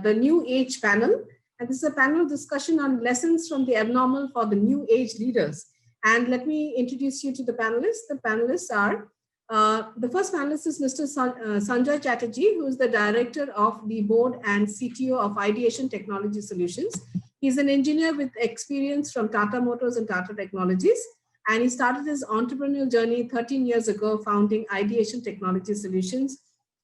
the New Age panel. And this is a panel discussion on lessons from the abnormal for the New Age leaders. And let me introduce you to the panelists. The panelists are, the first panelist is Mr. Sanjay Chatterjee, who is the director of the board and CTO of Ideation Technology Solutions. He's an engineer with experience from Tata Motors and Tata Technologies. And he started his entrepreneurial journey 13 years ago, founding Ideation Technology Solutions,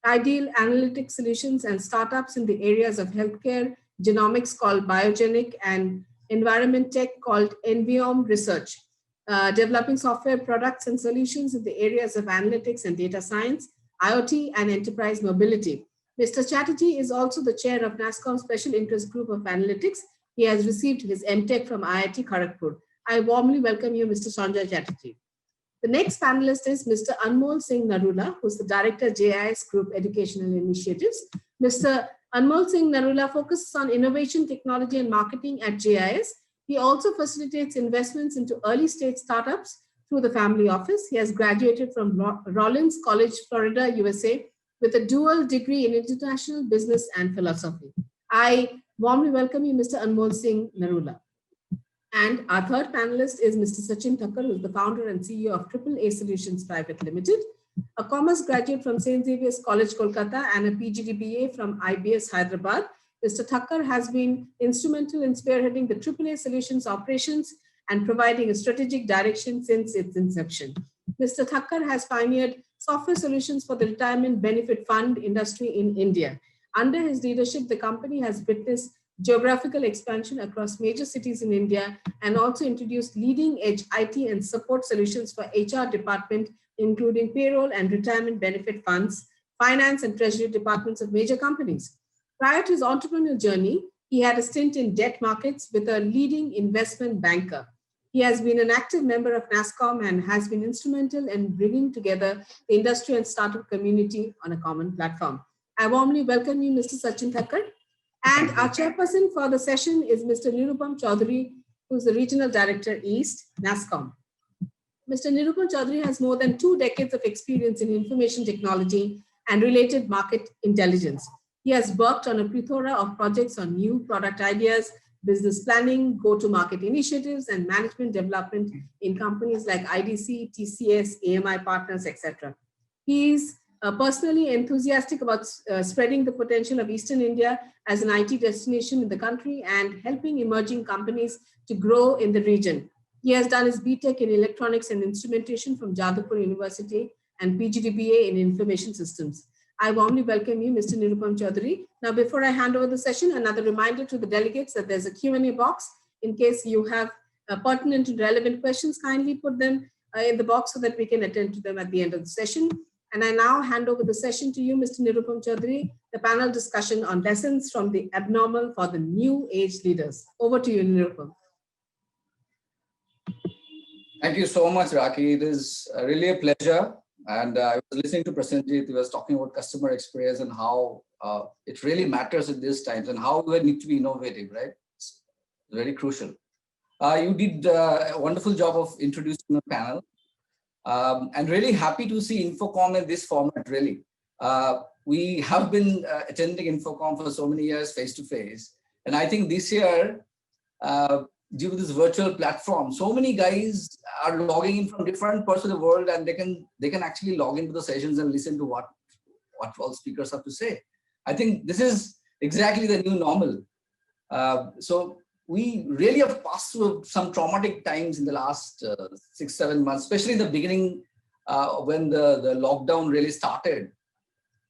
Ideal Analytics Solutions, and startups in the areas of healthcare, genomics called Biogenic, and environment tech called Enviom Research, developing software products and solutions in the areas of analytics and data science, IoT, and enterprise mobility. Mr. Chatterjee is also the chair of NASSCOM Special Interest Group of Analytics. He has received his MTech from IIT Kharagpur. I warmly welcome you, Mr. Sanjay Chatterjee. The next panelist is Mr. Anmol Singh Narula, who's the director, JIS Group Educational Initiatives. Mr. Anmol Singh Narula focuses on innovation, technology, and marketing at JIS. He also facilitates investments into early stage startups through the family office. He has graduated from Rollins College, Florida, USA, with a dual degree in international business and philosophy. I warmly welcome you, Mr. Anmol Singh Narula. And our third panelist is Mr. Sachin Tucker, who is the founder and CEO of AAA Solutions Private Limited, a commerce graduate from St. Xavier's College, Kolkata, and a PGDBA from IBS Hyderabad. Mr. Tucker has been instrumental in spearheading the AAA Solutions operations and providing a strategic direction since its inception. Mr. Tucker has pioneered software solutions for the retirement benefit fund industry in India. Under his leadership, the company has witnessed geographical expansion across major cities in India and also introduced leading edge IT and support solutions for HR department, including payroll and retirement benefit funds, finance and treasury departments of major companies. Prior to his entrepreneurial journey, he had a stint in debt markets with a leading investment banker. He has been an active member of NASSCOM and has been instrumental in bringing together the industry and startup community on a common platform. I warmly welcome you, Mr. Sachin Tucker. And our chairperson for the session is Mr. Nirupam Chaudhary, who is the Regional Director East, NASSCOM. Mr. Nirupam Chaudhary has more than 2 decades of experience in information technology and related market intelligence. He has worked on a plethora of projects on new product ideas, business planning, go-to-market initiatives, and management development in companies like IDC, TCS, AMI Partners, etc. He is personally enthusiastic about spreading the potential of Eastern India as an IT destination in the country and helping emerging companies to grow in the region. He has done his BTech in Electronics and Instrumentation from Jadavpur University and PGDBA in Information Systems. I warmly welcome you, Mr. Nirupam Chaudhary. Now, before I hand over the session, another reminder to the delegates that there's a Q&A box. In case you have pertinent and relevant questions, kindly put them in the box so that we can attend to them at the end of the session. And I now hand over the session to you, Mr. Nirupam Chaudhary, the panel discussion on lessons from the abnormal for the new age leaders. Over to you, Nirupam. Thank you so much, Raki. It is really a pleasure. And I was listening to Prasenjit. He was talking about customer experience and how it really matters in these times and how we need to be innovative, right? It's very crucial. You did a wonderful job of introducing the panel. And really happy to see INFOCOM in this format, really. We have been attending INFOCOM for so many years face-to-face. And I think this year, due to this virtual platform, so many guys are logging in from different parts of the world, and they can actually log into the sessions and listen to what all speakers have to say. I think this is exactly the new normal. So we really have passed through some traumatic times in the last 6-7 months, especially in the beginning when the lockdown really started.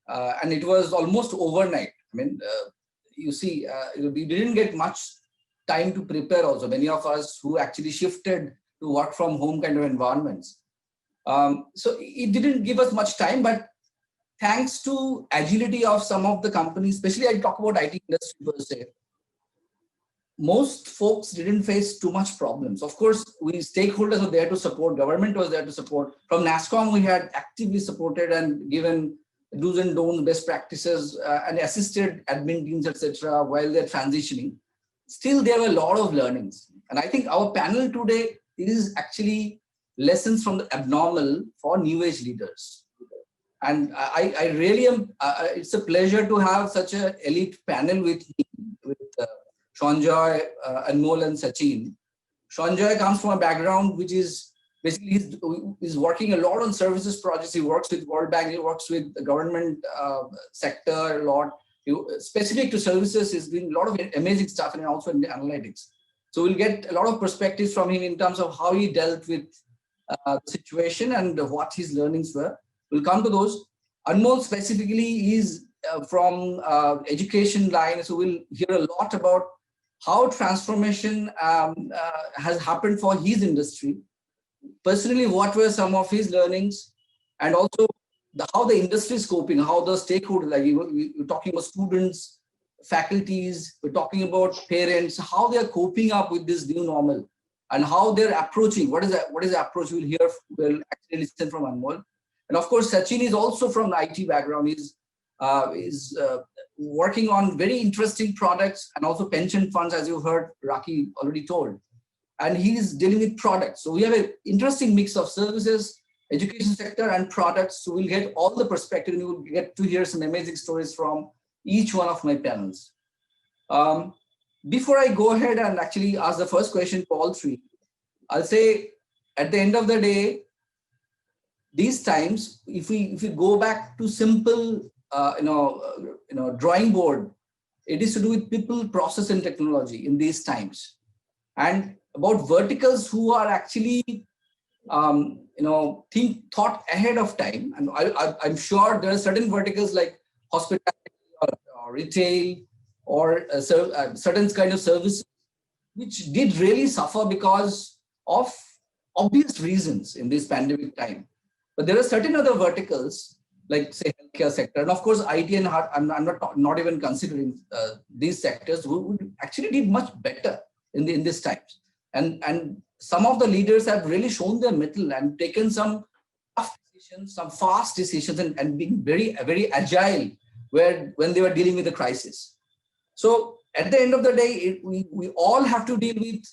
And it was almost overnight. I mean, you see, we didn't get much time to prepare also. Many of us who actually shifted to work from home kind of environments. So it didn't give us much time, but thanks to agility of some of the companies, especially I talk about IT industry per se, most folks didn't face too much problems. Of course, we stakeholders were there to support, government was there to support. From NASSCOM, we had actively supported and given do's and don'ts, best practices, and assisted admin teams, etc., while they're transitioning. Still, there were a lot of learnings. And I think our panel today is actually lessons from the abnormal for new age leaders. And I really am, it's a pleasure to have such an elite panel with me, with Sanjay, Anmol and Sachin. Sanjay comes from a background which is basically he's working a lot on services projects. He works with World Bank, he works with the government sector a lot. Specific to services, he's doing a lot of amazing stuff and also in the analytics. So we'll get a lot of perspectives from him in terms of how he dealt with the situation and what his learnings were. We'll come to those. Anmol specifically is from education line, so we'll hear a lot about how transformation has happened for his industry. Personally, what were some of his learnings, and also how the industry is coping, how the stakeholders, like you're talking about students, faculties, we're talking about parents, how they're coping up with this new normal and how they're approaching. What is the approach? We'll actually listen from Anmol. And of course, Sachin is also from the IT background. He's working on very interesting products and also pension funds, as you heard Raki already told. And he's dealing with products. So we have an interesting mix of services, education sector and products. So we'll get all the perspective and you'll get to hear some amazing stories from each one of my panels. Before I go ahead and actually ask the first question to all three, I'll say at the end of the day, these times, if we go back to simple, drawing board, it is to do with people, process, and technology in these times, and about verticals who are actually, thought ahead of time. And I'm sure there are certain verticals like hospitality or retail or certain kind of services which did really suffer because of obvious reasons in this pandemic time. But there are certain other verticals, like say healthcare sector, and of course IT and I'm not even considering these sectors who actually did much better in this times. And some of the leaders have really shown their mettle and taken some tough decisions, some fast decisions, and being very, very agile when they were dealing with the crisis. So at the end of the day, we all have to deal with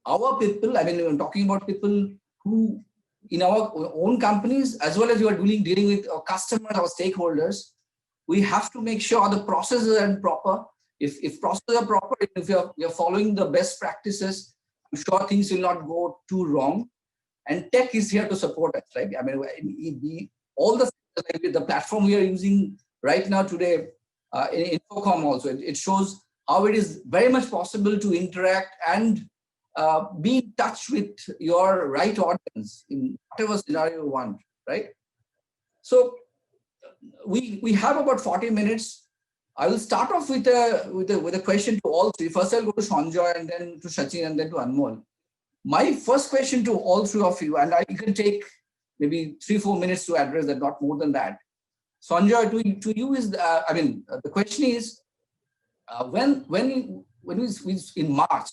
our people. I mean, we're talking about people who in our own companies, as well as you are dealing with our customers, our stakeholders. We have to make sure the processes are proper. If processes are proper, if you're following the best practices, I'm sure things will not go too wrong. And tech is here to support us, right? I mean, all the platform we are using right now today in INFOCOM also, it shows how it is very much possible to interact and be in touch with your right audience in whatever scenario you want, right? So we have about 40 minutes. I will start off with a question to all three. First, I'll go to Sanjay and then to Sachin and then to Anmol. My first question to all three of you, and you can take maybe 3-4 minutes to address that, not more than that. Sanjay, to you is, the question is, when in March,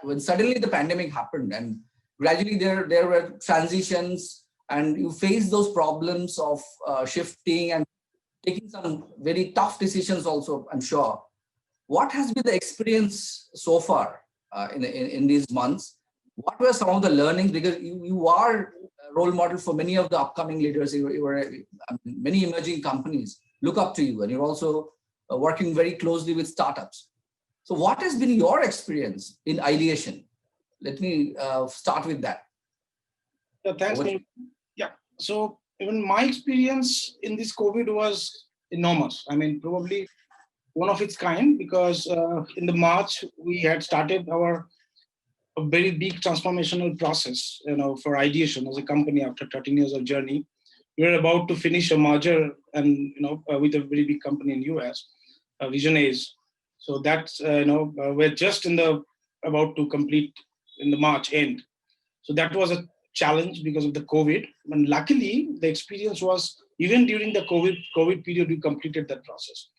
when suddenly the pandemic happened and gradually there were transitions and you faced those problems of shifting and taking some very tough decisions also, I'm sure. What has been the experience so far in these months? What were some of the learnings? Because you are a role model for many of the upcoming leaders. Many emerging companies look up to you, and you're also working very closely with startups. So what has been your experience in ideation? Let me start with that. Thanks. Yeah. So even my experience in this COVID was enormous. I mean, probably one of its kind, because in the March, we had started a very big transformational process, for ideation as a company after 13 years of journey. We were about to finish a merger and, with a very big company in US, Vision A's. So that's, we're just about to complete in the March end. So that was a challenge because of the COVID. And luckily, the experience was, even during the COVID period, we completed that process.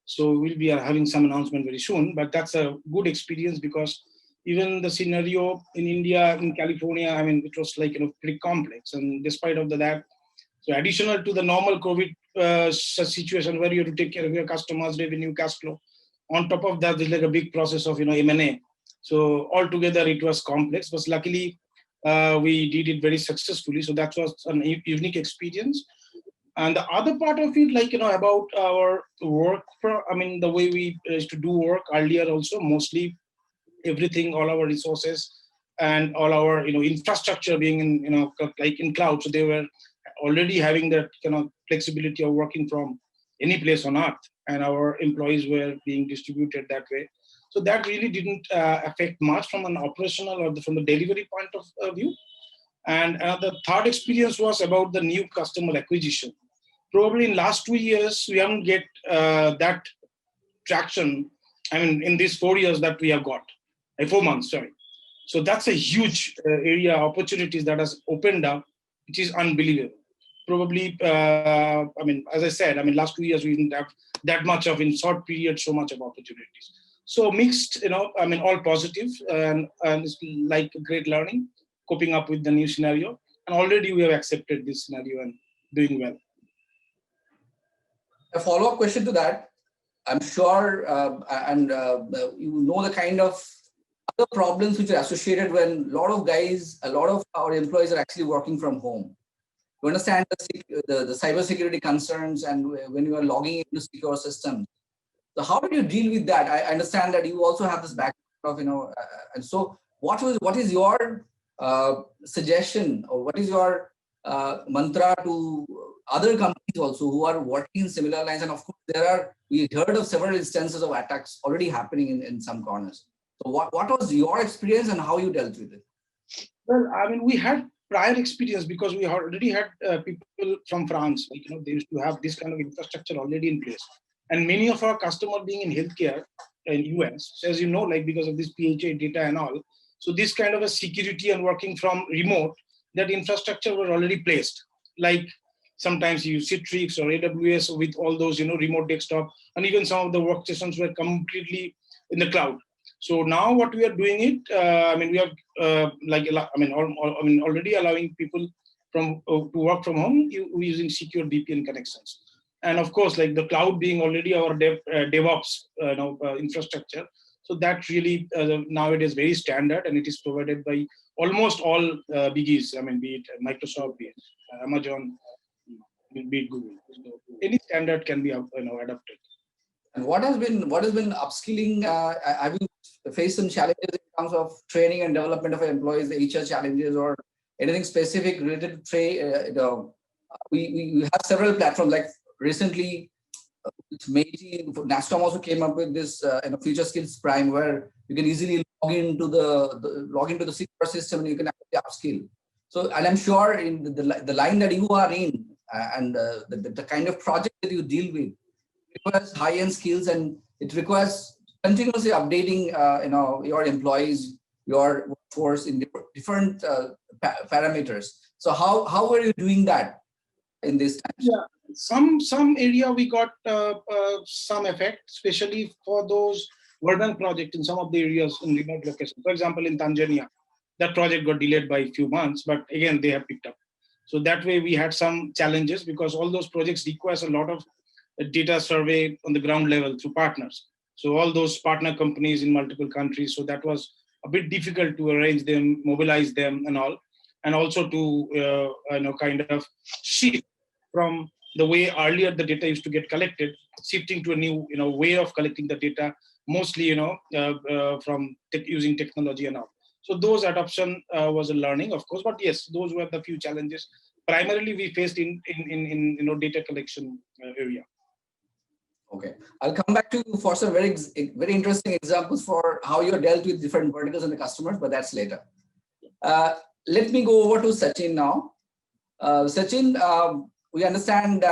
So we'll be having some announcement very soon, but that's a good experience because even the scenario in India, in California, I mean, it was like, pretty complex. And despite of that, so additional to the normal COVID situation where you have to take care of your customers, revenue, cash flow, on top of that, there's like a big process of, M&A. So altogether it was complex, but luckily we did it very successfully. So that was a unique experience. And the other part of it, like, about our work, the way we used to do work earlier also, mostly everything, all our resources and all our, infrastructure being in, like in cloud. So they were already having that flexibility of working from any place on earth, and our employees were being distributed that way. So that really didn't affect much from an operational or from the delivery point of view. And the third experience was about the new customer acquisition. Probably in last 2 years, we haven't get that traction. In these 4 years that we have got, 4 months, sorry. So that's a huge area opportunities that has opened up, which is unbelievable. Probably, as I said, last 2 years we didn't have that much of, in short period, so much of opportunities. So mixed, all positive, and it's like great learning, coping up with the new scenario. And already we have accepted this scenario and doing well. A follow-up question to that. I'm sure, you know the kind of other problems which are associated when a lot of our employees are actually working from home. You understand the cybersecurity concerns, and when you are logging into secure systems. So how did you deal with that? I understand that you also have this background of, and so what is your suggestion, or what is your mantra to other companies also who are working in similar lines? And of course, we heard of several instances of attacks already happening in some corners. So what was your experience and how you dealt with it? Well, we had prior experience because we already had people from France, they used to have this kind of infrastructure already in place. And many of our customers being in healthcare in US, as you know, because of this PHA data and all. So this kind of a security and working from remote, that infrastructure was already placed. Like sometimes you use Citrix or AWS with all those, remote desktop, and even some of the workstations were completely in the cloud. So now what we are doing it, we have already allowing people to work from home using secure VPN connections. And of course, like the cloud being already our DevOps infrastructure. So that really nowadays very standard, and it is provided by almost all biggies. Be it Microsoft, be it Amazon, be it Google. So any standard can be adapted. And what has been upskilling? Have you faced some challenges in terms of training and development of employees, the HR challenges, or anything specific related to trade? We have several platforms, like recently, Meiji, NASCOM also came up with this Future Skills Prime, where you can easily log into the secure system and you can actually upskill. So, and I'm sure in the line that you are in, and the kind of project that you deal with, requires high-end skills, and it requires continuously updating your employees, your workforce in different parameters. So how are you doing that in this time? Yeah, some area we got some effect, especially for those urban projects in some of the areas in remote locations. For example, in Tanzania, that project got delayed by a few months, but again they have picked up. So that way we had some challenges, because all those projects requires a lot of data survey on the ground level through partners. So all those partner companies in multiple countries. So that was a bit difficult to arrange them, mobilize them and all. And also to kind of shift from the way earlier the data used to get collected, shifting to a new way of collecting the data, mostly from using technology and all. So those adoption was a learning, of course. But yes, those were the few challenges primarily we faced in data collection area. Okay, I'll come back to you for some very interesting examples for how you dealt with different verticals and the customers, but that's later. Let me go over to Sachin now. Sachin, we understand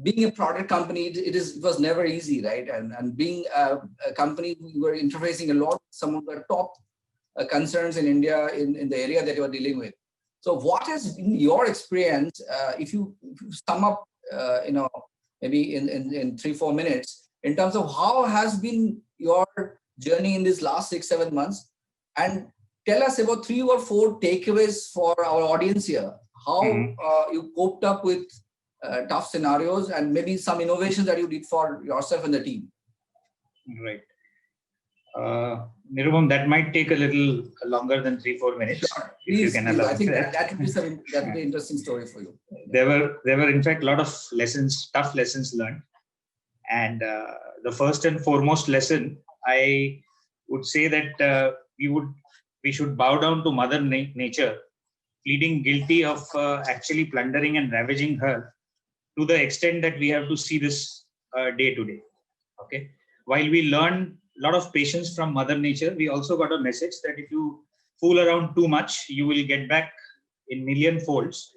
being a product company, it was never easy, right? And being a company, we were interfacing a lot with some of the top concerns in India in the area that you are dealing with. So what has been your experience, if you sum up, maybe in 3-4 minutes, in terms of how has been your journey in these last 6-7 months, and tell us about 3 or 4 takeaways for our audience here, how you coped up with tough scenarios, and maybe some innovations that you did for yourself and the team. Right. Nirupam, that might take a little longer than 3-4 minutes. Sure. If you can allow I think that. that would be an interesting story for you. There were in fact a lot of lessons, tough lessons learned. And the first and foremost lesson, I would say that we should bow down to Mother Nature, pleading guilty of actually plundering and ravaging her to the extent that we have to see this day to day. Okay. While we learn a lot of patience from Mother Nature, we also got a message that if you fool around too much, you will get back in million folds.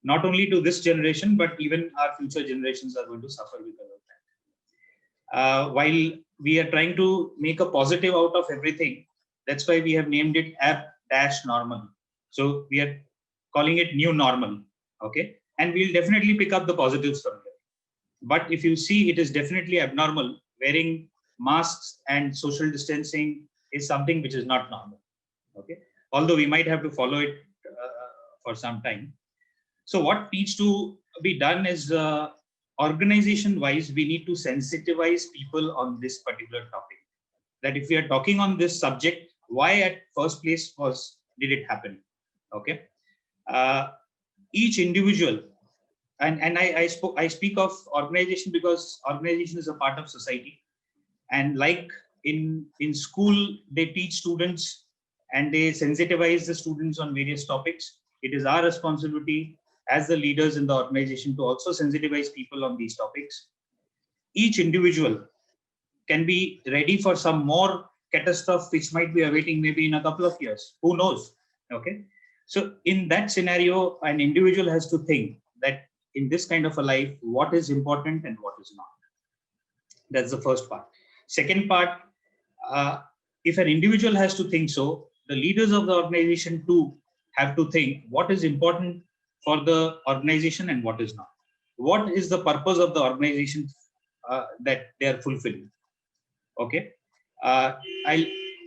Not only to this generation, but even our future generations are going to suffer because of that. While we are trying to make a positive out of everything, that's why we have named it app-normal. So we are calling it new normal. Okay. And we'll definitely pick up the positives from there. But if you see, it is definitely abnormal. Wearing masks and social distancing is something which is not normal. Okay. Although we might have to follow it for some time. So what needs to be done is organization-wise, we need to sensitize people on this particular topic. That if we are talking on this subject, why at first place did it happen? Okay. Each individual, and I speak of organization because organization is a part of society. And like in school, they teach students and they sensitize the students on various topics. It is our responsibility as the leaders in the organization to also sensitize people on these topics. Each individual can be ready for some more catastrophe which might be awaiting maybe in a couple of years. Who knows? Okay. So in that scenario, an individual has to think that in this kind of a life, what is important and what is not. That's the first part. Second part, if an individual has to think so, the leaders of the organization too have to think what is important for the organization and what is not. What is the purpose of the organization that they are fulfilling? Okay.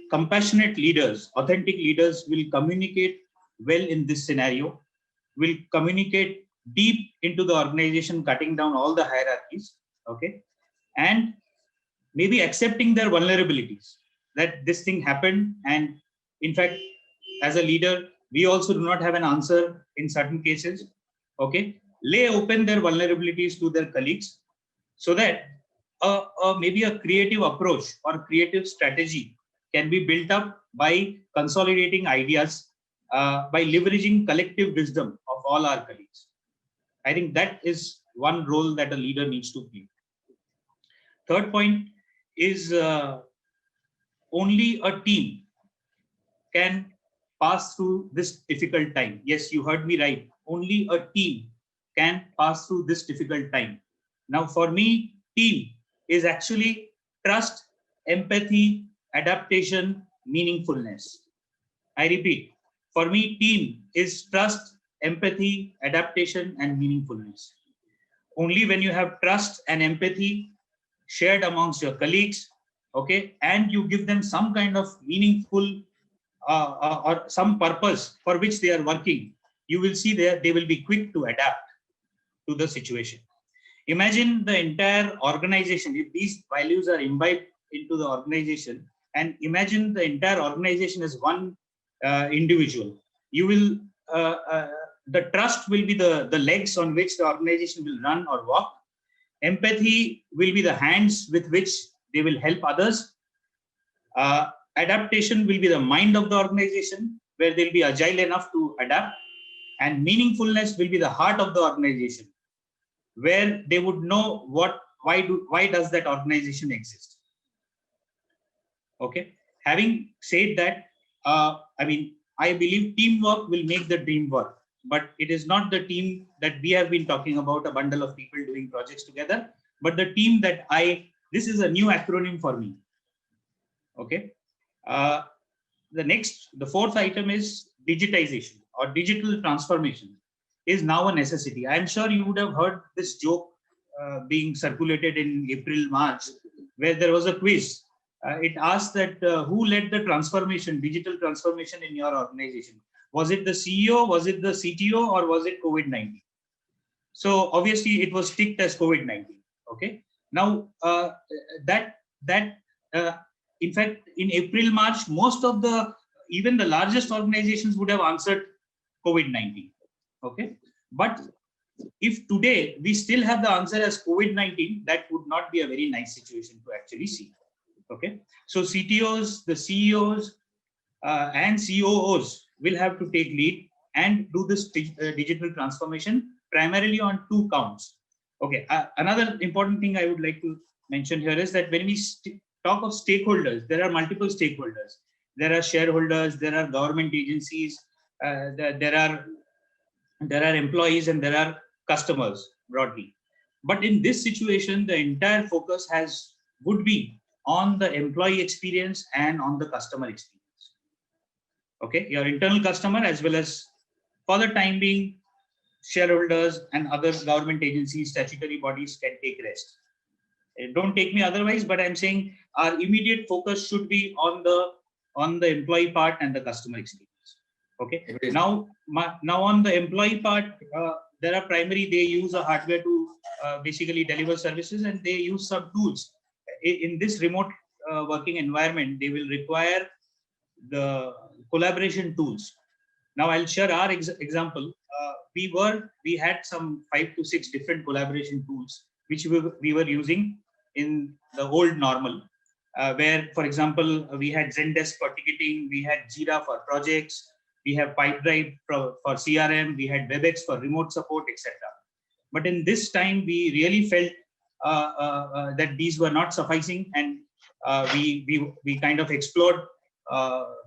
Compassionate leaders, authentic leaders will communicate well in this scenario, will communicate deep into the organization, cutting down all the hierarchies. Okay. And maybe accepting their vulnerabilities, that this thing happened. And in fact, as a leader, we also do not have an answer in certain cases. Okay. Lay open their vulnerabilities to their colleagues so that maybe a creative approach or creative strategy can be built up by consolidating ideas, by leveraging collective wisdom of all our colleagues. I think that is one role that a leader needs to play. Third point is only a team can pass through this difficult time. Yes, you heard me right. Only a team can pass through this difficult time. Now, for me, team is actually trust, empathy, adaptation, meaningfulness. I repeat, for me, team is trust, empathy, adaptation, and meaningfulness. Only when you have trust and empathy shared amongst your colleagues, okay, and you give them some kind of meaningful or some purpose for which they are working, you will see they will be quick to adapt to the situation. Imagine the entire organization, if these values are imbibed into the organization, and imagine the entire organization as one individual. You will, the trust will be the legs on which the organization will run or walk. Empathy will be the hands with which they will help others. Adaptation will be the mind of the organization, where they'll be agile enough to adapt. And meaningfulness will be the heart of the organization, where they would know why does that organization exist. Okay. Having said that, I believe teamwork will make the dream work, but it is not the team that we have been talking about, a bundle of people doing projects together, but the team that this is a new acronym for me. Okay. The fourth item is digitization or digital transformation is now a necessity. I'm sure you would have heard this joke being circulated in April, March, where there was a quiz. It asked that who led the transformation, digital transformation in your organization? Was it the CEO, was it the CTO, or was it COVID-19? So obviously it was ticked as COVID-19. Okay. Now that in fact, in April, March, most of even the largest organizations would have answered COVID-19. Okay. But if today we still have the answer as COVID-19, that would not be a very nice situation to actually see. Okay. So CTOs, the CEOs, and COOs will have to take lead and do this digital transformation primarily on 2 counts. Okay. Another important thing I would like to mention here is that when we talk of stakeholders, there are multiple stakeholders. There are shareholders, there are government agencies, there are employees, and there are customers broadly. But in this situation, the entire focus would be on the employee experience and on the customer experience. Okay, your internal customer, as well as for the time being, shareholders and other government agencies, statutory bodies can take rest. Don't take me otherwise, but I'm saying our immediate focus should be on the employee part and the customer experience. Okay. Now on the employee part, there are primary, they use a hardware to basically deliver services, and they use some tools. In this remote working environment, they will require the collaboration tools. Now I'll share our example. We had some 5 to 6 different collaboration tools which we were using in the old normal, where, for example, we had Zendesk for ticketing, we had Jira for projects, we have Pipedrive for CRM, we had WebEx for remote support, etc. But in this time, we really felt that these were not sufficing, and we kind of explored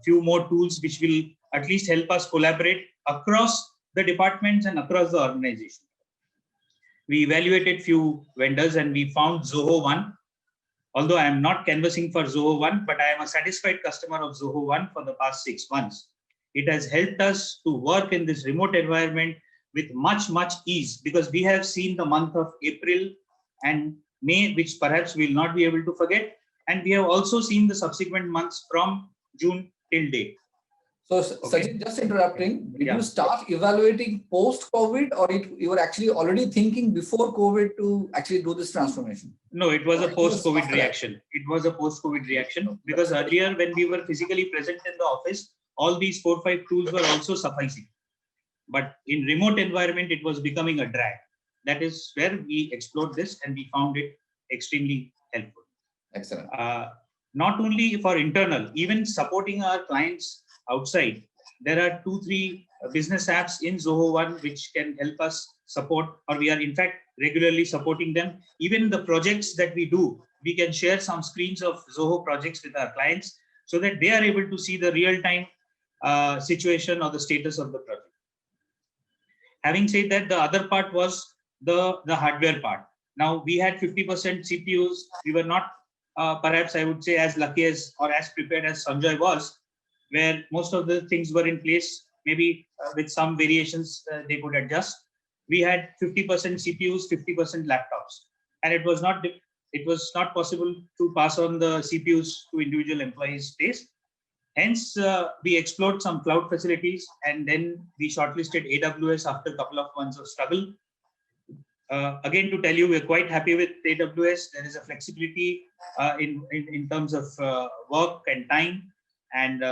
few more tools which will at least help us collaborate across the departments and across the organization. We evaluated few vendors and we found Zoho One. Although I am not canvassing for Zoho One, but I am a satisfied customer of Zoho One for the past 6 months. It has helped us to work in this remote environment with much ease, because we have seen the month of April and May, which perhaps we will not be able to forget. And we have also seen the subsequent months from June till date. So, Sachin, just interrupting, did you start evaluating post-COVID, or you were actually already thinking before COVID to actually do this transformation? No, it was a post-COVID reaction. It was a post-COVID reaction, because earlier when we were physically present in the office, all these 4 or 5 tools were also sufficing. But in remote environment, it was becoming a drag. That is where we explored this and we found it extremely helpful. Excellent. Not only for internal, even supporting our clients outside, there are 2-3 business apps in Zoho One which can help us support, or we are in fact regularly supporting them. Even the projects that we do, we can share some screens of Zoho projects with our clients so that they are able to see the real-time situation or the status of the project. Having said that, the other part was the hardware part. Now we had 50% CPUs. We were not perhaps I would say as lucky as or as prepared as Sanjay was, where most of the things were in place. Maybe with some variations they could adjust. We had 50% CPUs, 50% laptops, and it was not possible to pass on the CPUs to individual employees' space. Hence, we explored some cloud facilities, and then we shortlisted AWS after a couple of months of struggle. Again, to tell you, we're quite happy with AWS. There is a flexibility in terms of work and time, and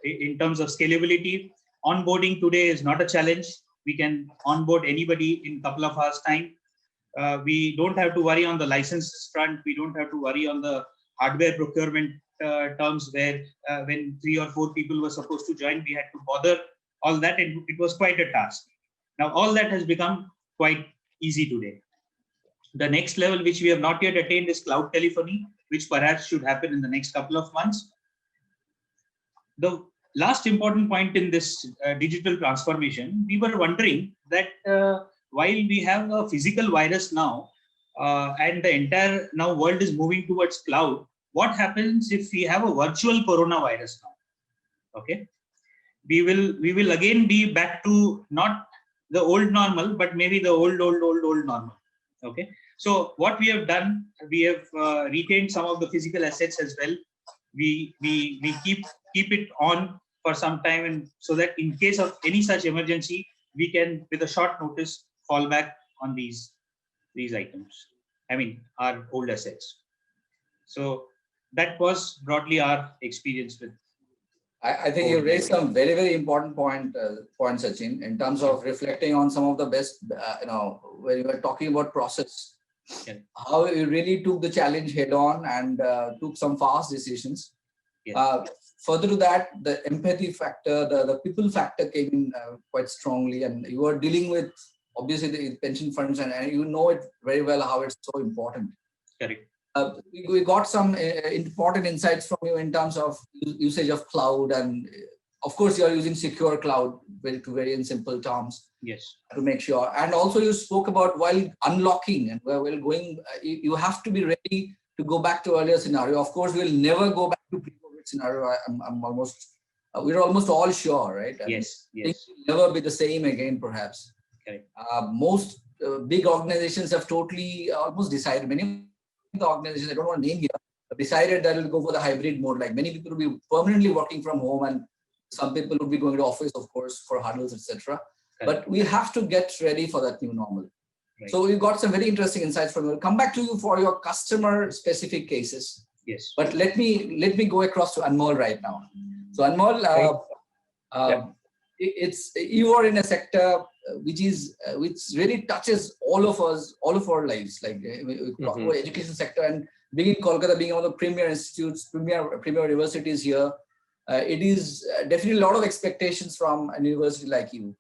in terms of scalability. Onboarding today is not a challenge. We can onboard anybody in a couple of hours' time. We don't have to worry on the licenses front. We don't have to worry on the hardware procurement terms, where when 3 or 4 people were supposed to join, we had to bother all that. It was quite a task. Now, all that has become quite easy today. The next level, which we have not yet attained, is cloud telephony, which perhaps should happen in the next couple of months. The last important point in this digital transformation, we were wondering that while we have a physical virus now, and the entire now world is moving towards cloud, what happens if we have a virtual coronavirus now? Okay, we will again be back to not the old normal, but maybe the old normal. Okay, so what we have done, we have retained some of the physical assets as well. We keep it on for some time, and so that in case of any such emergency, we can, with a short notice, fall back on these items. I mean, our old assets. So that was broadly our experience with. I think you raised some very, very important points, Sachin, in terms of reflecting on some of the best, when you were talking about process, how you really took the challenge head on and took some fast decisions. Further to that, the empathy factor, the people factor came in quite strongly, and you are dealing with obviously the pension funds, and you know it very well how it's so important. Correct. We got some important insights from you in terms of usage of cloud, and of course you are using secure cloud, very in simple terms. Yes. To make sure, and also you spoke about while unlocking and while going, you have to be ready to go back to earlier scenario. Of course, we'll never go back to pre-COVID scenario. I'm almost, we're almost all sure, right? Yes. Things will never be the same again, perhaps. Correct. Most big organizations have totally almost decided. Many of the organizations, I don't want to name here, decided that will go for the hybrid mode. Like many people will be permanently working from home, and some people will be going to office, of course, for hurdles, etc. But we have to get ready for that new normal. Right. So we got some very interesting insights from you. We'll come back to you for your customer specific cases. Yes. But let me go across to Anmol right now. So Anmol, it's you are in a sector which really touches all of us, all of our lives. Like we talk about education sector, and being in Kolkata, being one of the premier institutes, premier universities here. It is definitely a lot of expectations from a university like you.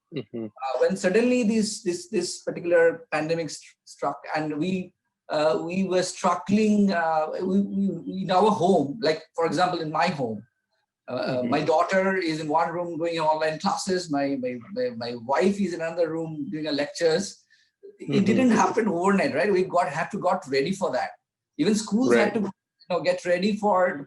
When suddenly this particular pandemic struck, and we were struggling in our home, like for example in my home, my daughter is in one room doing online classes, my wife is in another room doing lectures. It didn't happen overnight, right? We got ready for that. Even schools had to get ready for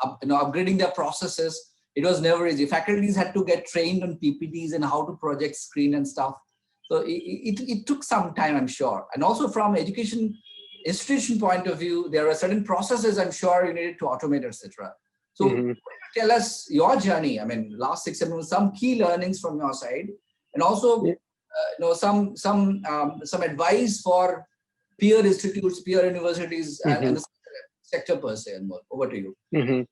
upgrading their processes. It was never easy. Faculties had to get trained on PPTs and how to project screen and stuff. So it took some time, I'm sure. And also from education institution point of view, there are certain processes I'm sure you needed to automate, etc. So tell us your journey. I mean, last 6 months, some key learnings from your side, and also some advice for peer institutes, peer universities, and the sector per se. And more. Over to you.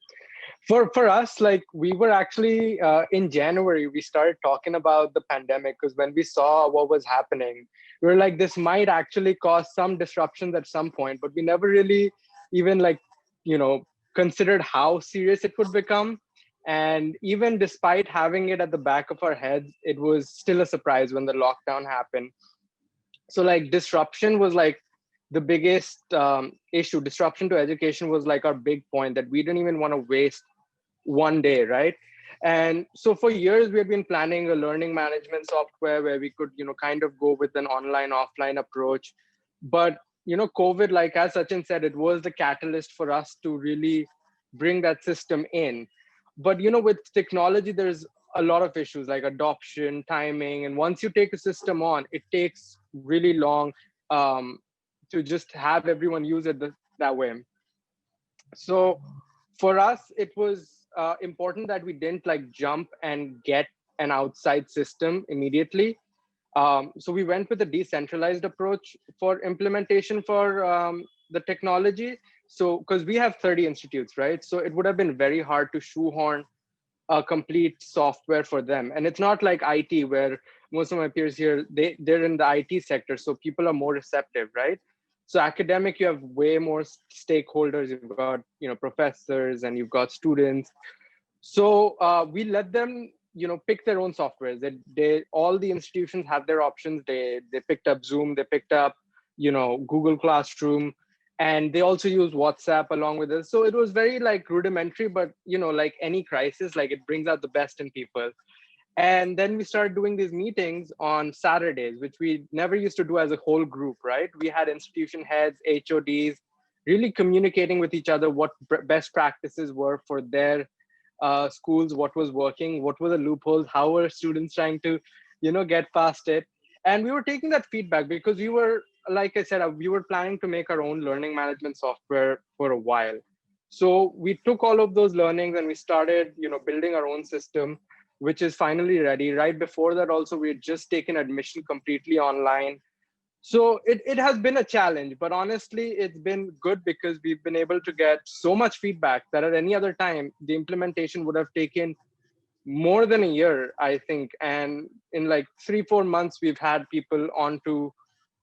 For us, like we were actually in January, we started talking about the pandemic, because when we saw what was happening, we were like, this might actually cause some disruptions at some point, but we never really even considered how serious it would become. And even despite having it at the back of our heads, it was still a surprise when the lockdown happened. So like disruption was like the biggest issue. Disruption to education was like our big point, that we didn't even want to waste one day, right? And so for years we had been planning a learning management software where we could kind of go with an online offline approach. But COVID, like as Sachin said, it was the catalyst for us to really bring that system in. But with technology, there's a lot of issues like adoption, timing, and once you take a system on, it takes really long to just have everyone use it that way. So for us, it was important that we didn't jump and get an outside system immediately. So we went with a decentralized approach for implementation for the technology. So because we have 30 institutes, right? So it would have been very hard to shoehorn a complete software for them. And it's not like IT, where most of my peers here, they're in the IT sector. So people are more receptive, right? So academic, you have way more stakeholders. You've got, professors, and you've got students. So we let them, pick their own softwares. They all the institutions have their options. They picked up Zoom, they picked up, Google Classroom, and they also use WhatsApp along with this. So it was very rudimentary, but like any crisis, it brings out the best in people. And then we started doing these meetings on Saturdays, which we never used to do as a whole group, right? We had institution heads, HODs, really communicating with each other what best practices were for their schools, what was working, what were the loopholes, how were students trying to, get past it. And we were taking that feedback because we were, like I said, we were planning to make our own learning management software for a while. So we took all of those learnings and we started, building our own system, which is finally ready. Right before that, also, we had just taken admission completely online. So it has been a challenge, but honestly, it's been good because we've been able to get so much feedback that at any other time, the implementation would have taken more than a year, I think. And in like 3-4 months, we've had people onto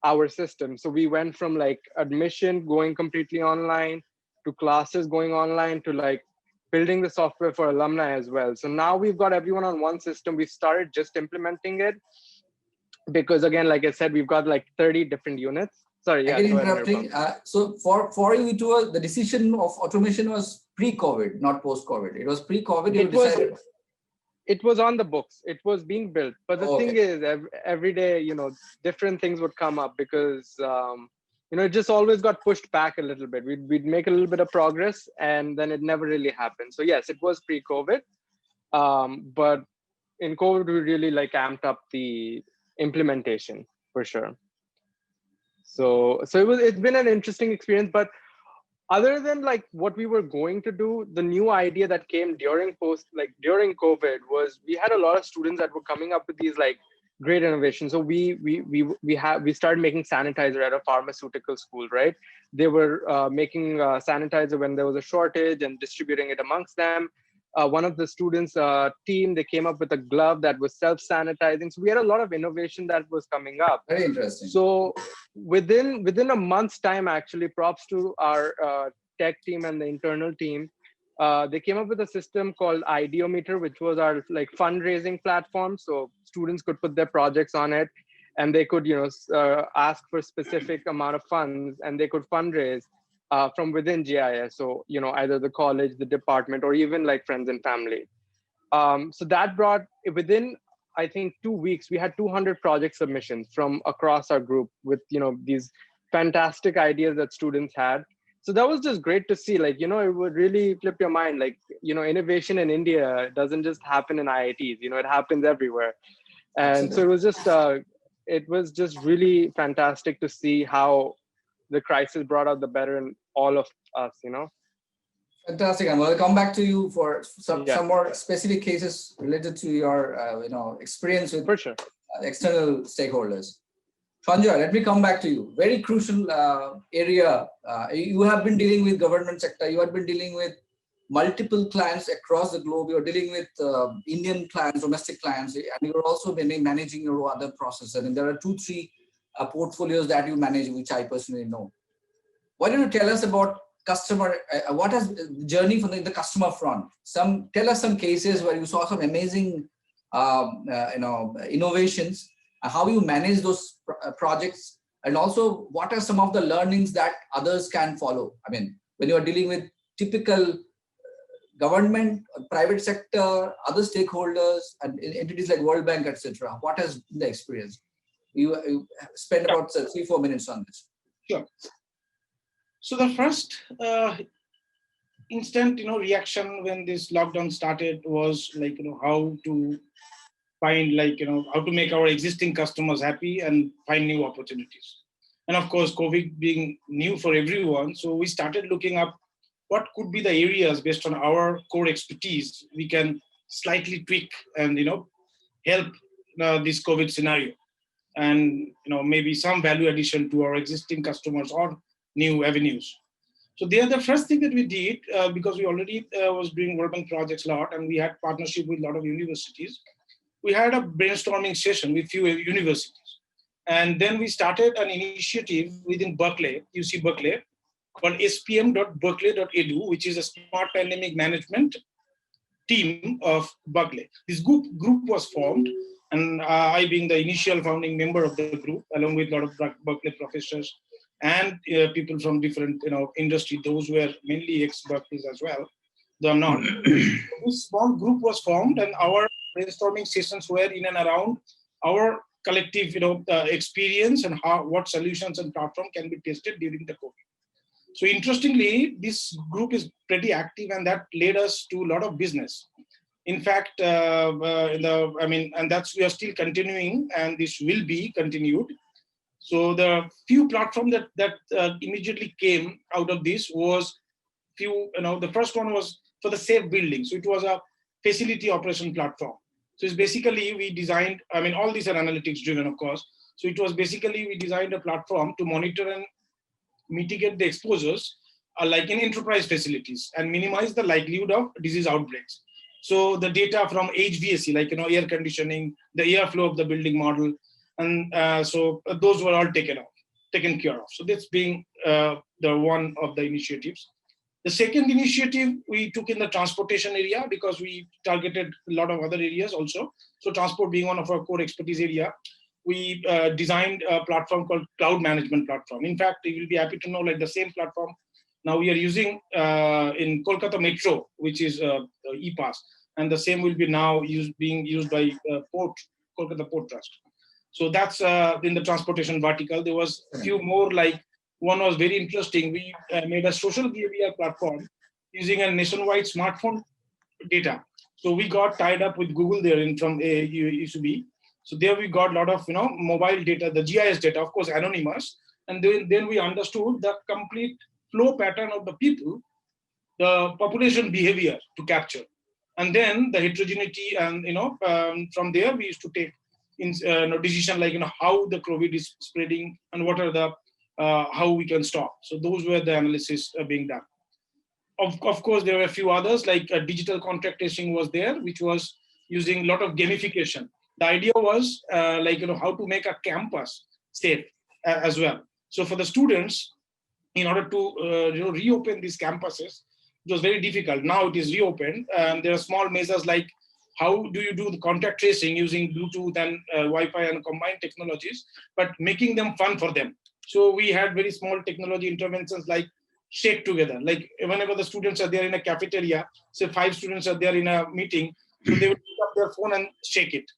our system. So we went from like admission going completely online to classes going online to like building the software for alumni as well. So now we've got everyone on one system. We started just implementing it because again, like I said, we've got like 30 different units. Sorry, yeah, Again, go ahead, interrupting. Nirupam. So for you, it was the decision of automation was pre-COVID, not post-COVID. It was pre-COVID. You It was decided. it was on the books. It was being built. But the thing Okay. is, every day, different things would come up because it just always got pushed back a little bit. We'd make a little bit of progress, and then it never really happened. So yes, it was pre-COVID, but in COVID, we really like amped up the implementation for sure. So it's been an interesting experience. But other than like what we were going to do, the new idea that came during COVID was we had a lot of students that were coming up with these like great innovations. So we started making sanitizer at a pharmaceutical school, right? They were making sanitizer when there was a shortage and distributing it amongst them. One of the students team, they came up with a glove that was self-sanitizing. So we had a lot of innovation that was coming up. Very interesting. So within a month's time, actually, props to our tech team and the internal team, they came up with a system called Ideometer, which was our like fundraising platform. So students could put their projects on it, and they could ask for specific amount of funds, and they could fundraise from within JIS. So either the college, the department, or even like friends and family. So that brought within, I think, 2 weeks, we had 200 project submissions from across our group with these fantastic ideas that students had. So that was just great to see. Like it would really flip your mind. Like innovation in India doesn't just happen in IITs. It happens everywhere. And so it was just really fantastic to see how the crisis brought out the better in all of us. Fantastic. And we'll come back to you for some more Yeah. specific cases related to your experience with For sure. External stakeholders. Sanjay, let me come back to you. Very crucial area. You have been dealing with government sector. You have been dealing with multiple clients across the globe. You're dealing with Indian clients, domestic clients, and you're also managing your other processes. And there are 2-3 portfolios that you manage, which I personally know. Why don't you tell us about customer? What has the journey from the customer front? Tell us some cases where you saw some amazing, innovations. How you manage those projects, and also what are some of the learnings that others can follow? I mean, when you are dealing with typical government, private sector, other stakeholders, and entities like World Bank, etc. What has been the experience? You spend about 3-4 minutes on this. Sure. So the first instant, reaction when this lockdown started was like, how to find how to make our existing customers happy and find new opportunities. And of course, COVID being new for everyone, so we started looking up what could be the areas based on our core expertise we can slightly tweak and help this COVID scenario, and maybe some value addition to our existing customers or new avenues. So they are the first thing that we did because we already was doing World Bank projects a lot, and we had partnership with a lot of universities. We had a brainstorming session with few universities. And then we started an initiative within Berkeley, UC Berkeley, called spm.berkeley.edu, which is a smart pandemic management team of Berkeley. This group was formed, and I being the initial founding member of the group, along with a lot of Berkeley professors and people from different industry, those were mainly ex-Berkeley as well, though I'm not. This small group was formed, and our brainstorming sessions were in and around our collective experience and what solutions and platform can be tested during the COVID. So interestingly, this group is pretty active, and that led us to a lot of business. In fact, and that's we are still continuing, and this will be continued. So the few platforms that immediately came out of this was the first one was for the safe building. So it was a facility operation platform. So it's basically we designed, all these are analytics driven, of course. So it was basically, we designed a platform to monitor and mitigate the exposures like in enterprise facilities and minimize the likelihood of disease outbreaks. So the data from HVAC, like, air conditioning, the airflow of the building model, and so those were all taken care of. So that's being the one of the initiatives. The second initiative we took in the transportation area, because we targeted a lot of other areas also. So transport being one of our core expertise area, we designed a platform called Cloud Management Platform. In fact, you will be happy to know, like, the same platform now we are using in Kolkata Metro, which is e-pass, and the same will be now being used by Kolkata Port Trust. So that's in the transportation vertical. There was a few more, like one was very interesting. We made a social behavior platform using a nationwide smartphone data. So we got tied up with Google there from USB. So there we got a lot of mobile data, the GIS data, of course anonymous, and then we understood the complete flow pattern of the people, the population behavior to capture, and then the heterogeneity, and from there we used to take decision like how the COVID is spreading and what are the how we can stop. So those were the analysis being done. Of course, there were a few others, like digital contact tracing was there, which was using a lot of gamification. The idea was how to make a campus safe as well. So for the students, in order to reopen these campuses, it was very difficult. Now it is reopened. There are small measures like how do you do the contact tracing using Bluetooth and Wi-Fi and combined technologies, but making them fun for them. So we had very small technology interventions like shake together. Like whenever the students are there in a cafeteria, say 5 students are there in a meeting, so they would pick up their phone and shake it.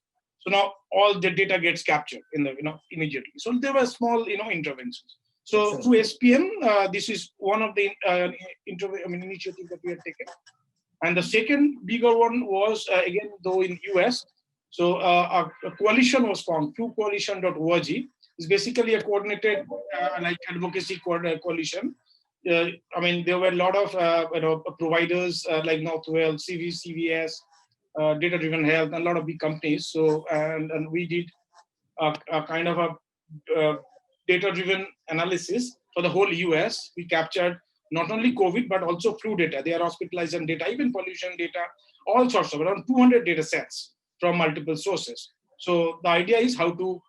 So now all the data gets captured in the immediately. So there were small interventions. So through SPM, this is one of the initiatives that we have taken. And the second bigger one was again though in US. So a coalition was formed, truecoalition.org. It's basically a coordinated advocacy coalition. There were a lot of providers like Northwell, CVS, Data Driven Health, and a lot of big companies. So and we did a kind of a data-driven analysis for the whole US. We captured not only COVID, but also flu data, their hospitalization data, even pollution data, all sorts of around 200 data sets from multiple sources. So the idea is how to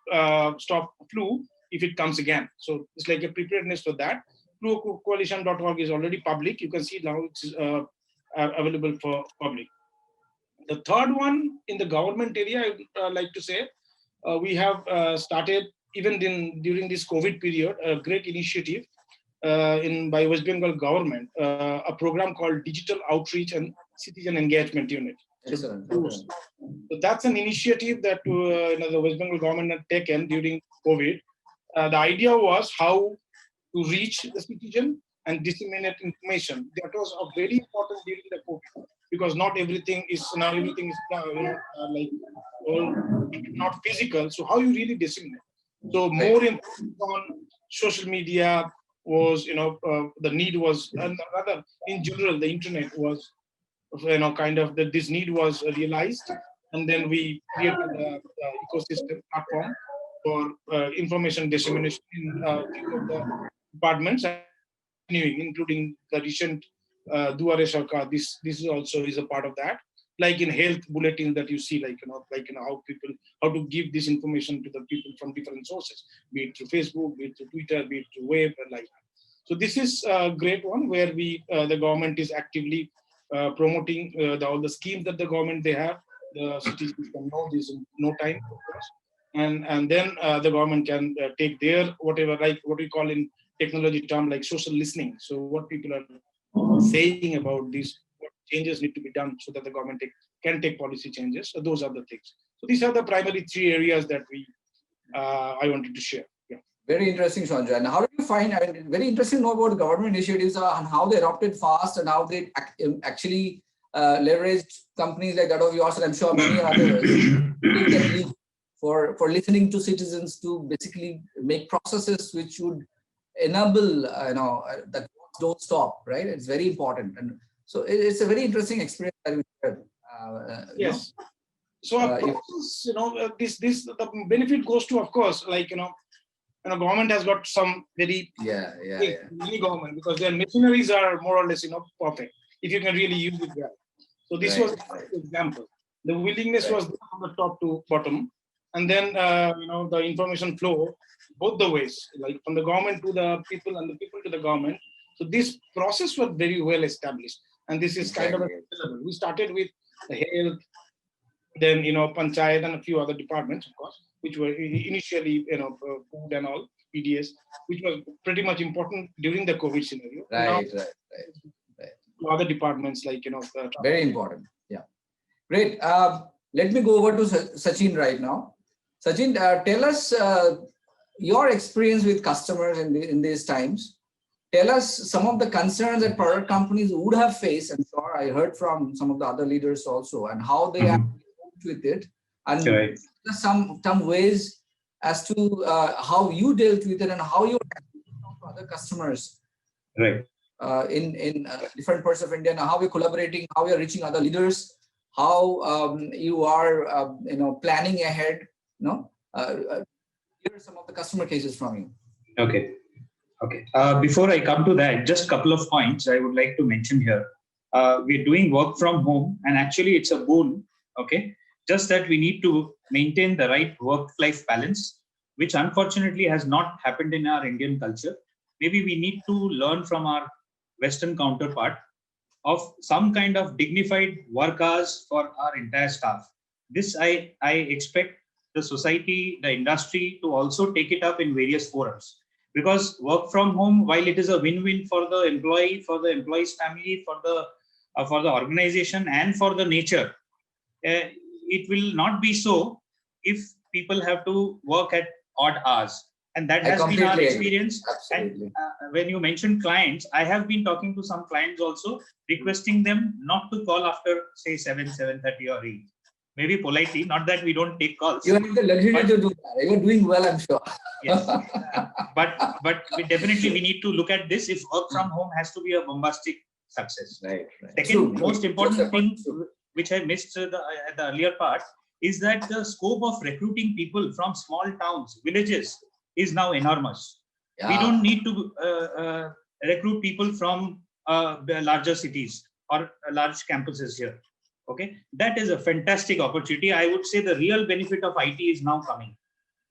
stop flu if it comes again. So it's like a preparedness for that. Truecoalition.org is already public. You can see now it's available for public. The third one in the government area, I would like to say, we have started even during this COVID period, a great initiative by West Bengal government, a program called Digital Outreach and Citizen Engagement Unit. Excellent. So that's an initiative that the West Bengal government had taken during COVID. The idea was how to reach the citizen and disseminate information. That was a very important during the COVID, because not everything is now not physical. So how you really disseminate? So more emphasis on social media was, the need was, and rather in general, the internet was, this need was realized, and then we created the ecosystem platform for information dissemination in the departments, including the recent Duare Sarkar. This is also is a part of that. Like in health bulletins that you see, how to give this information to the people from different sources, be it through Facebook, be it through Twitter, be it through web, and like that. So this is a great one where the government is actively promoting all the schemes that the government they have. The citizens can know this in no time, of course, and then the government can take their whatever, like what we call in technology term like social listening. So what people are saying about these, what changes need to be done so that the government can take policy changes. So those are the things. So these are the primary 3 areas that I wanted to share. Yeah. Very interesting, Sanjay. And how do you find, very interesting to know about government initiatives and how they adopted fast and how they actually leveraged companies like that of yours, and I'm sure many others, for listening to citizens to basically make processes which would enable, that don't stop, right? It's very important. And so it's a very interesting experience that we had. Yes. So a process, the benefit goes to, of course, like, government has got some very mini government, because their machineries are more or less, perfect, if you can really use it well. So this was an example. The willingness was from the top to bottom, and then the information flow both the ways, like from the government to the people and the people to the government. So this process was very well established, and this is kind of we started with the health, then panchayat and a few other departments, of course, which were initially food and all, PDS, which was pretty much important during the COVID scenario. Right. Other departments like very important. Yeah, great. Let me go over to Sachin right now. Sachin, tell us your experience with customers in these times. Tell us some of the concerns that product companies would have faced. I'm sure I heard from some of the other leaders also, and how they are with it, and some ways as to how you dealt with it and how you to other customers. Right. In different parts of India, and how we're collaborating, how we're reaching other leaders, how you are planning ahead. Here are some of the customer cases from you. Okay. Before I come to that, just a couple of points I would like to mention here. We're doing work from home, and actually it's a boon. Okay, just that we need to maintain the right work-life balance, which unfortunately has not happened in our Indian culture. Maybe we need to learn from our Western counterpart of some kind of dignified work hours for our entire staff. This I expect the society, the industry to also take it up in various forums, because work from home, while it is a win-win for the employee, for the employee's family, for the organization, and for the nature, it will not be so if people have to work at odd hours. And that has been our experience. And when you mentioned clients, I have been talking to some clients also, requesting them not to call after, say, 7:30 or 8. Maybe politely, not that we don't take calls. You have the luxury to do that. You're doing well, I'm sure. Yes. But we need to look at this if work from home has to be a bombastic success. Right. Second, most important thing, which I missed at the earlier part, is that the scope of recruiting people from small towns, villages, is now enormous. Yeah. We don't need to recruit people from larger cities or large campuses here. Okay, that is a fantastic opportunity. I would say the real benefit of IT is now coming,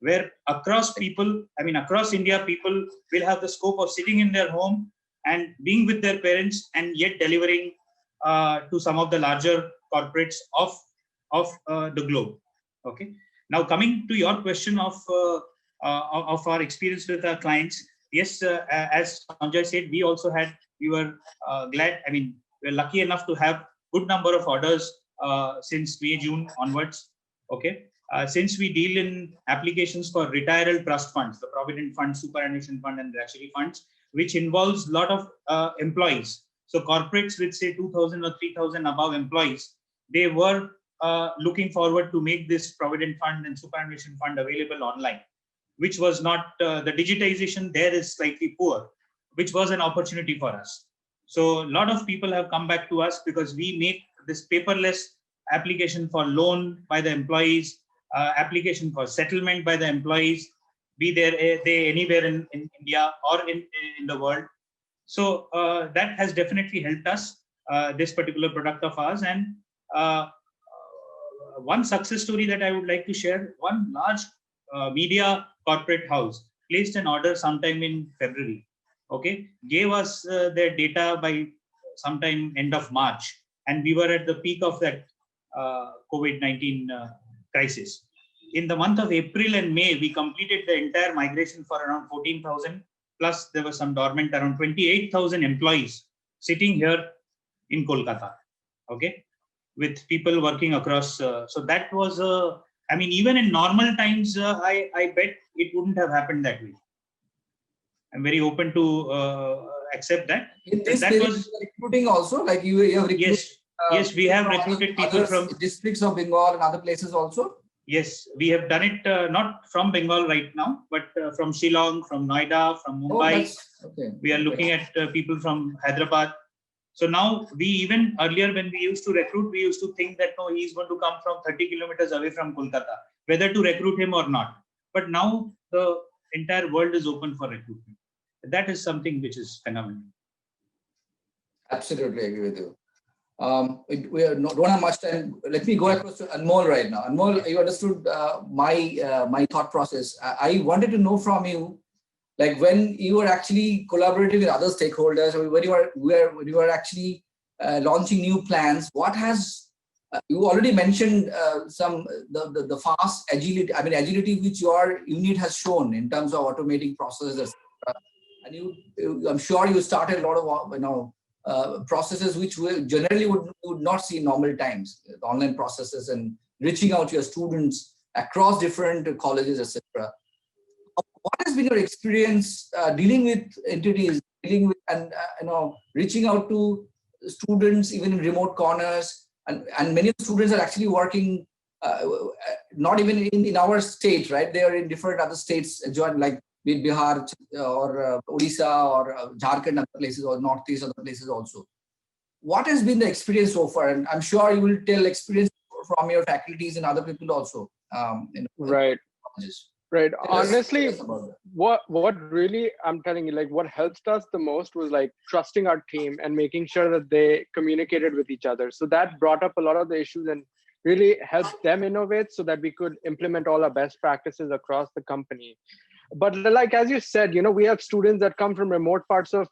where across India, people will have the scope of sitting in their home and being with their parents, and yet delivering to some of the larger corporates of the globe. Okay. Now coming to your question of our experience with our clients, yes, as Sanjay said, we were glad. We were lucky enough to have good number of orders since May, June onwards. Okay. Since we deal in applications for retirement trust funds, the Provident Fund, Superannuation Fund, and Gratuity Funds, which involves a lot of employees. So corporates with say 2,000 or 3,000 above employees, they were looking forward to make this Provident Fund and Superannuation Fund available online, which was not, the digitization there is slightly poor, which was an opportunity for us. So a lot of people have come back to us because we make this paperless application for loan by the employees, application for settlement by the employees, be they anywhere in India or in the world. So that has definitely helped us, this particular product of ours. And one success story that I would like to share, one large media corporate house placed an order sometime in February. Okay, gave us their data by sometime end of March, and we were at the peak of that COVID-19 crisis. In the month of April and May, we completed the entire migration for around 14,000, plus there was some dormant around 28,000 employees sitting here in Kolkata. Okay, with people working across. So that was even in normal times, I bet it wouldn't have happened that way. I'm very open to accept that. In this that was recruiting also, like you have recruited. Yes, we have recruited people from districts of Bengal and other places also. Yes, we have done it not from Bengal right now, but from Shillong, from Noida, from Mumbai. We are looking at people from Hyderabad. So now we even earlier when we used to recruit, we used to think that no, he's going to come from 30 kilometers away from Kolkata, whether to recruit him or not. But now the entire world is open for recruitment. That is something which is phenomenal. Absolutely agree with you. We don't have much time. Let me go across to Anmol right now. Anmol, you understood my thought process. I wanted to know from you, like when you were actually collaborating with other stakeholders, or when you were actually launching new plans, what has you already mentioned the fast agility. I mean agility which your unit has shown in terms of automating processes, and I'm sure you started a lot of processes which generally would not see in normal times, online processes and reaching out to your students across different colleges, etc. What has been your experience dealing with entities, dealing with and reaching out to students even in remote corners, and many of the students are actually working not even in our state, right? They are in different other states, like Bihar or Odisha or Jharkhand, other places, or Northeast, other places also. What has been the experience so far? And I'm sure you will tell experience from your faculties and other people also. Right. Right. Honestly, what really, I'm telling you, like what helped us the most was like trusting our team and making sure that they communicated with each other. So that brought up a lot of the issues and really helped them innovate so that we could implement all our best practices across the company. But like, as you said, we have students that come from remote parts of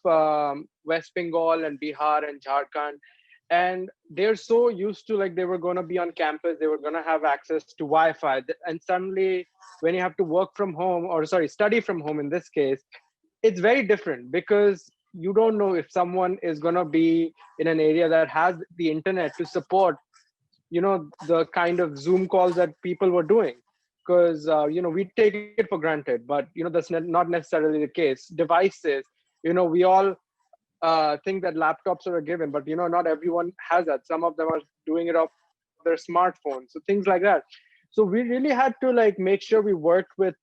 West Bengal and Bihar and Jharkhand. And they're so used to like they were going to be on campus, they were going to have access to Wi-Fi. And suddenly when you have to work from home, or sorry, study from home in this case, it's very different because you don't know if someone is going to be in an area that has the internet to support, the kind of Zoom calls that people were doing. Because, we take it for granted, but, that's not necessarily the case. Devices, we all think that laptops are a given, but not everyone has that. Some of them are doing it off their smartphones, so things like that. So we really had to like make sure we worked with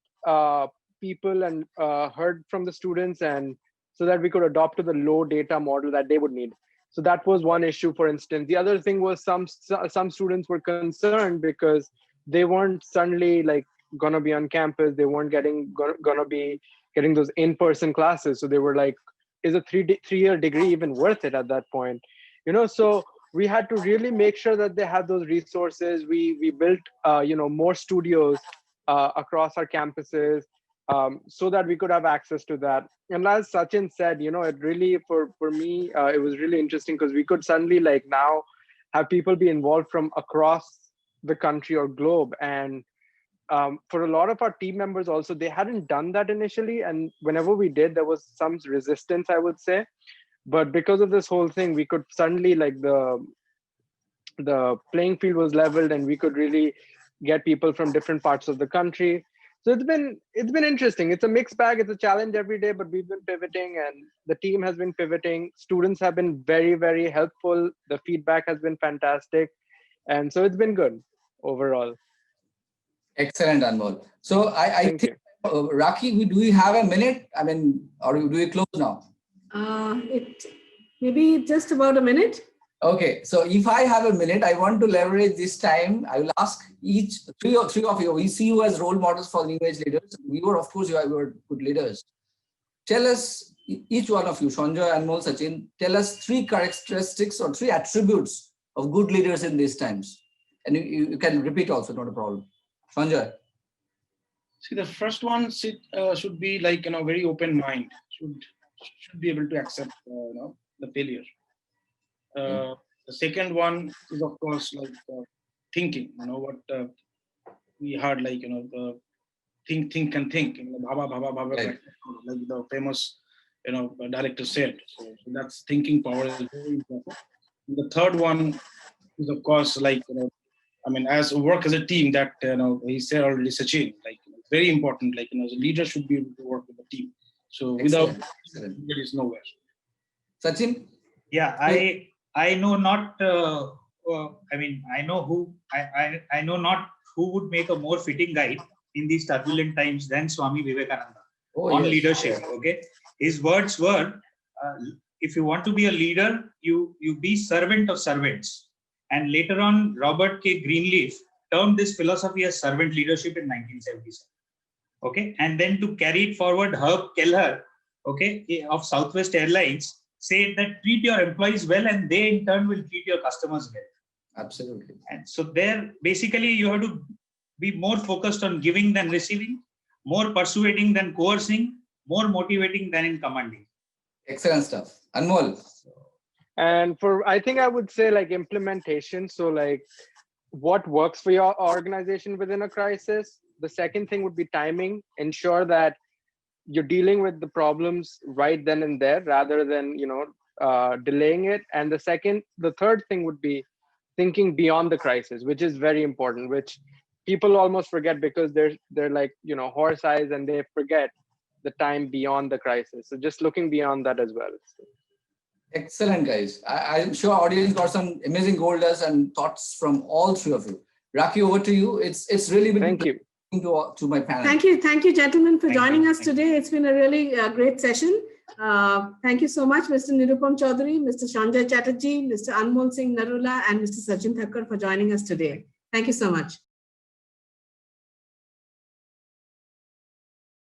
people and heard from the students, and so that we could adopt to the low data model that they would need. So that was one issue, for instance. The other thing was some students were concerned because they weren't suddenly like gonna be on campus, they weren't gonna be getting those in-person classes, so they were like, is a three-year degree even worth it at that point? So we had to really make sure that they had those resources. We built more studios across our campuses, so that we could have access to that. And as Sachin said, it really for me it was really interesting because we could suddenly like now have people be involved from across the country or globe. And for a lot of our team members also, they hadn't done that initially, and whenever we did, there was some resistance, I would say. But because of this whole thing, we could suddenly like the playing field was leveled, and we could really get people from different parts of the country. So it's been interesting. It's a mixed bag, it's a challenge every day, but we've been pivoting, and the team has been pivoting. Students have been very, very helpful. The feedback has been fantastic, and so it's been good overall. Excellent, Anmol. So I think, Rakhi, do we have a minute? I mean, or do we close now? It maybe just about a minute. Okay, so if I have a minute, I want to leverage this time. I will ask three of you. We see you as role models for new age leaders. We were, of course, you are good leaders. Tell us, each one of you, Sanjay, Anmol, Sachin, tell us 3 characteristics or 3 attributes of good leaders in these times. And you can repeat also, not a problem. Sanjay. See, the first one should be like, very open mind, should be able to accept, the failure. The second one is, of course, like thinking, what we heard, like, think and think, bhava, Right. like the famous, director said. So that's thinking power is very important. And the third one is, of course, like, as work as a team, that, he said already, Sachin, like, very important, like, the leader should be able to work with the team. So without, there is nowhere. Sachin? Yeah, I know not, I know not who would make a more fitting guide in these turbulent times than Swami Vivekananda on leadership. Okay, his words were, if you want to be a leader, you be servant of servants. And later on, Robert K. Greenleaf termed this philosophy as servant leadership in 1977. Okay, and then to carry it forward, Herb Kelleher, okay, of Southwest Airlines, said that treat your employees well, and they in turn will treat your customers well. Absolutely. And so there, basically, you have to be more focused on giving than receiving, more persuading than coercing, more motivating than in commanding. Excellent stuff. Anmol. And I think I would say like implementation. So like what works for your organization within a crisis. The second thing would be timing. Ensure that you're dealing with the problems right then and there rather than, delaying it. And the third thing would be thinking beyond the crisis, which is very important, which people almost forget because they're like, horse eyes, and they forget the time beyond the crisis. So just looking beyond that as well. Excellent, guys. I'm sure our audience got some amazing golders and thoughts from all three of you. Raki, over to you. It's really been Thank you to my panel. Thank you, gentlemen, for joining us today. It's been a really great session. Thank you so much, Mr. Nirupam Chaudhary, Mr. Sanjay Chatterjee, Mr. Anmol Singh Narula, and Mr. Sachin Tucker for joining us today. Thank you so much.